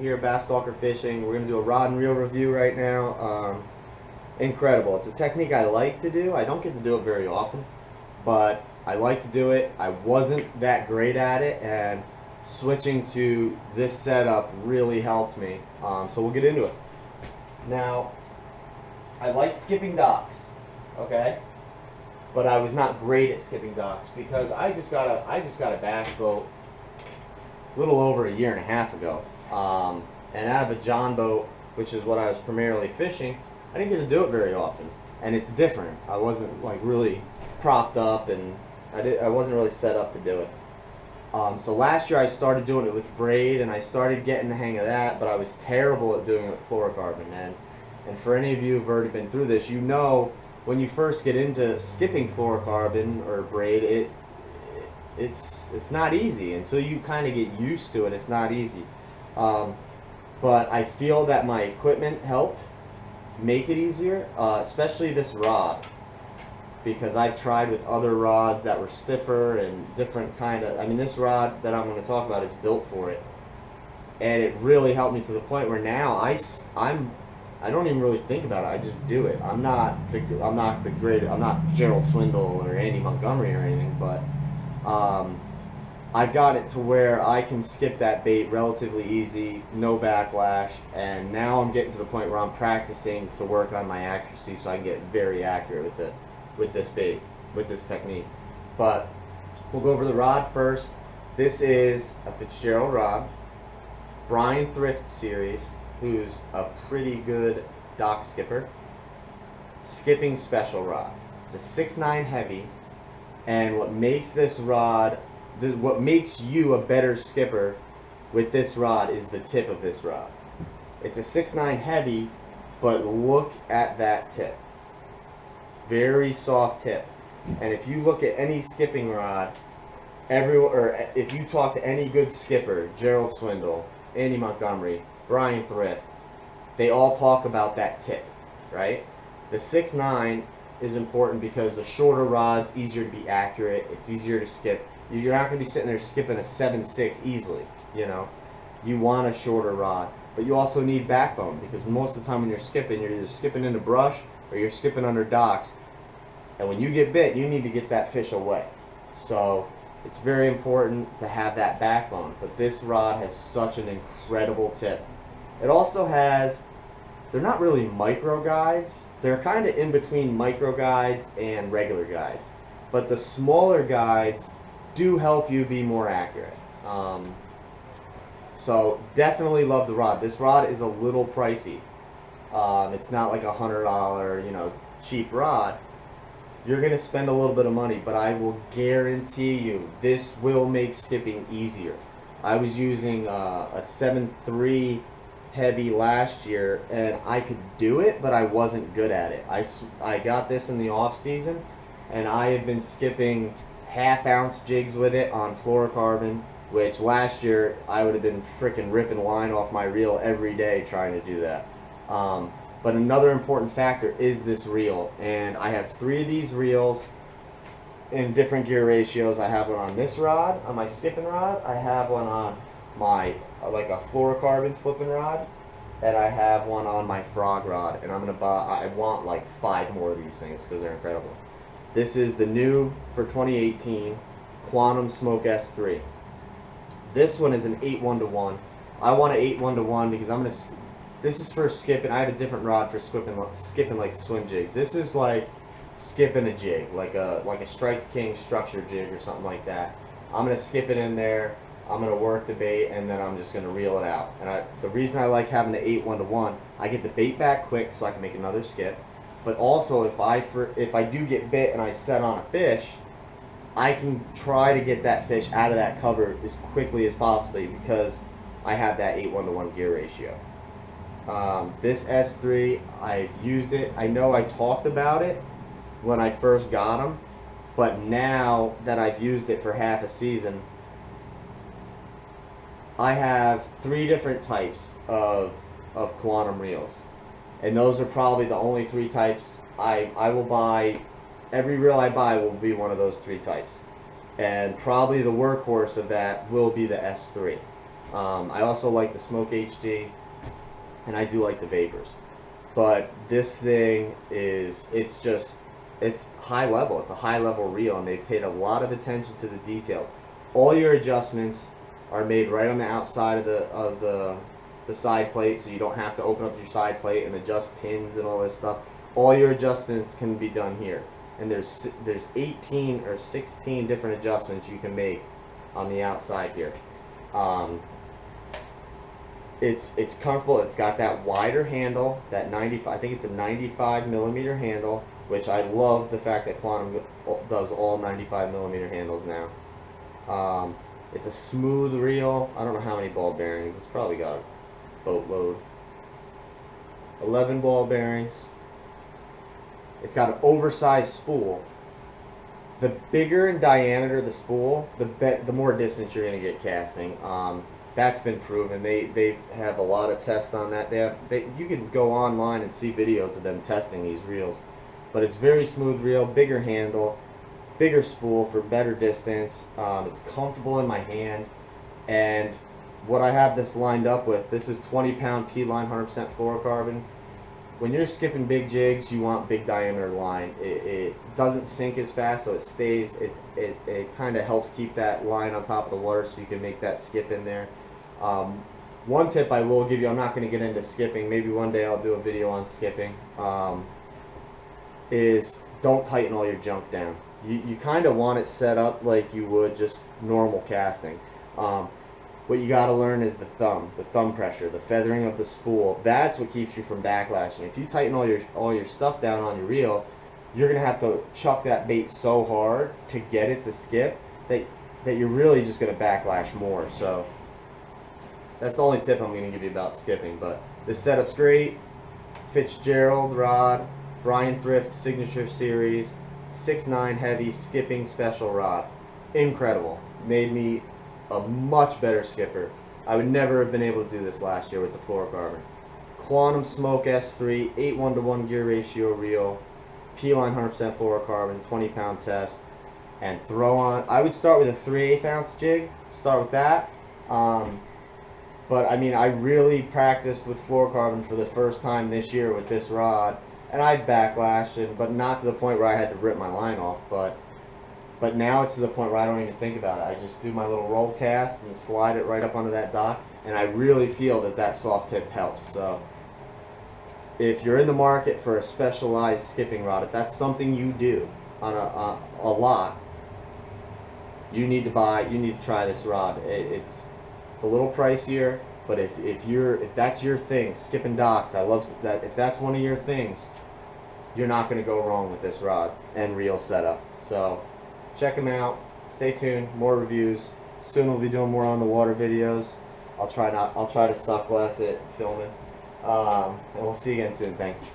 here at Bass Stalker Fishing. We're going to do a rod and reel review right now. Incredible. It's a technique I like to do. I don't get to do it very often, but I like to do it. I wasn't that great at it, and switching to this setup really helped me. So we'll get into it. Now, I like skipping docks, okay? But I was not great at skipping docks because I just got a bass boat a little over a year and a half ago, and out of a John boat, which is what I was primarily fishing, I didn't get to do it very often, and it's different. I wasn't like really propped up, and I wasn't really set up to do it. So last year I started doing it with braid, and I started getting the hang of that, but I was terrible at doing it with fluorocarbon. And for any of you who've already been through this, you know when you first get into skipping fluorocarbon or braid, it's not easy until you kind of get used to it. It's not easy, but I feel that my equipment helped make it easier, especially this rod, because I've tried with other rods that were stiffer and different kind of, I mean, this rod that I'm going to talk about is built for it, and it really helped me to the point where now I don't even really think about it. I just do it. I'm not Gerald Swindle or Andy Montgomery or anything, but I've got it to where I can skip that bait relatively easy, no backlash, and now I'm getting to the point where I'm practicing to work on my accuracy so I can get very accurate with this bait, with this technique. But we'll go over the rod first. This is a Fitzgerald rod, Brian Thrift series, who's a pretty good dock skipper. Skipping special rod. It's a 6'9" heavy, and what makes this rod, what makes you a better skipper with this rod is the tip of this rod. It's a 6'9" heavy, but look at that tip. Very soft tip. And if you look at any skipping rod, or if you talk to any good skipper, Gerald Swindle, Andy Montgomery, Brian Thrift, they all talk about that tip, right? The 6'9" is important because the shorter rod's easier to be accurate. It's easier to skip. You're not going to be sitting there skipping a 7.6 easily, you know. You want a shorter rod, but you also need backbone, because most of the time when you're either skipping into brush or you're skipping under docks, and when you get bit, you need to get that fish away. So it's very important to have that backbone, but this rod has such an incredible tip. It also has, they're not really micro guides, they're kind of in between micro guides and regular guides, but the smaller guides do help you be more accurate. So definitely love the rod. This rod is a little pricey. It's not like $100, you know, cheap rod. You're gonna spend a little bit of money, but I will guarantee you this will make skipping easier. I was using a 7.3 heavy last year, and I could do it, but I wasn't good at it. I got this in the off season, and I have been skipping half-ounce jigs with it on fluorocarbon, which last year I would have been freaking ripping line off my reel every day trying to do that. But another important factor is this reel, and I have 3 of these reels in different gear ratios. I have one on this rod, on my skipping rod. I have one on my like a fluorocarbon flipping rod, and I have one on my frog rod. And I want like 5 more of these things because they're incredible. This is the new, for 2018, Quantum Smoke S3. This one is an 8-1-1. I want an 8-1-1 because this is for skipping. I have a different rod for skipping like swim jigs. This is like skipping a jig, like a Strike King structure jig or something like that. I'm gonna skip it in there. I'm gonna work the bait, and then I'm just gonna reel it out. And the reason I like having the 8-1-1, I get the bait back quick so I can make another skip. But also, if I do get bit and I set on a fish, I can try to get that fish out of that cover as quickly as possible because I have that 8-1-1 gear ratio. This S3, I've used it. I know I talked about it when I first got them, but now that I've used it for half a season, I have 3 different types of quantum reels, and those are probably the only 3 types I will buy. Every reel I buy will be one of those 3 types, and probably the workhorse of that will be the S3. I also like the Smoke HD, and I do like the Vapors. But this thing is, it's high level. It's a high level reel, and they paid a lot of attention to the details. All your adjustments are made right on the outside of the side plate, so you don't have to open up your side plate and adjust pins and all this stuff. All your adjustments can be done here, and there's 18 or 16 different adjustments you can make on the outside here. It's comfortable. It's got that wider handle, that 95. I think it's a 95 millimeter handle, which I love the fact that Quantum does all 95 millimeter handles now. It's a smooth reel. I don't know how many ball bearings. It's probably got a boatload. 11 ball bearings. It's got an oversized spool. The bigger in diameter the spool, the more distance you're going to get casting. That's been proven. They have a lot of tests on that. You can go online and see videos of them testing these reels. But it's very smooth reel, bigger handle, bigger spool for better distance. It's comfortable in my hand. And what I have this lined up with, this is 20-pound P-line 100% fluorocarbon. When you're skipping big jigs, you want big diameter line. It doesn't sink as fast, so it stays. It kind of helps keep that line on top of the water, so you can make that skip in there. One tip I will give you, I'm not going to get into skipping. Maybe one day I'll do a video on skipping. Is don't tighten all your junk down. You kind of want it set up like you would just normal casting. What you got to learn is the thumb pressure, the feathering of the spool. That's what keeps you from backlashing. If you tighten all your stuff down on your reel, you're gonna have to chuck that bait so hard to get it to skip that you're really just gonna backlash more. So that's the only tip I'm gonna give you about skipping. But this setup's great. Fitzgerald rod, Brian Thrift Signature Series, 6'9" heavy skipping special rod. Incredible. Made me a much better skipper. I would never have been able to do this last year with the fluorocarbon. Quantum Smoke S3, 8:1 gear ratio reel, P-line 100% fluorocarbon, 20-pound test, and throw on. I would start with a 3/8 ounce jig. Start with that. But I mean, I really practiced with fluorocarbon for the first time this year with this rod, and I backlashed it, but not to the point where I had to rip my line off. But now it's to the point where I don't even think about it. I just do my little roll cast and slide it right up onto that dock, and I really feel that soft tip helps. So if you're in the market for a specialized skipping rod, if that's something you do on a lot, you need to try this rod. It's a little pricier, but if that's your thing, skipping docks, I love that. If that's one of your things, you're not going to go wrong with this rod and reel setup. So check them out. Stay tuned. More reviews. Soon we'll be doing more on the water videos. I'll try to suck less at filming. And we'll see you again soon. Thanks.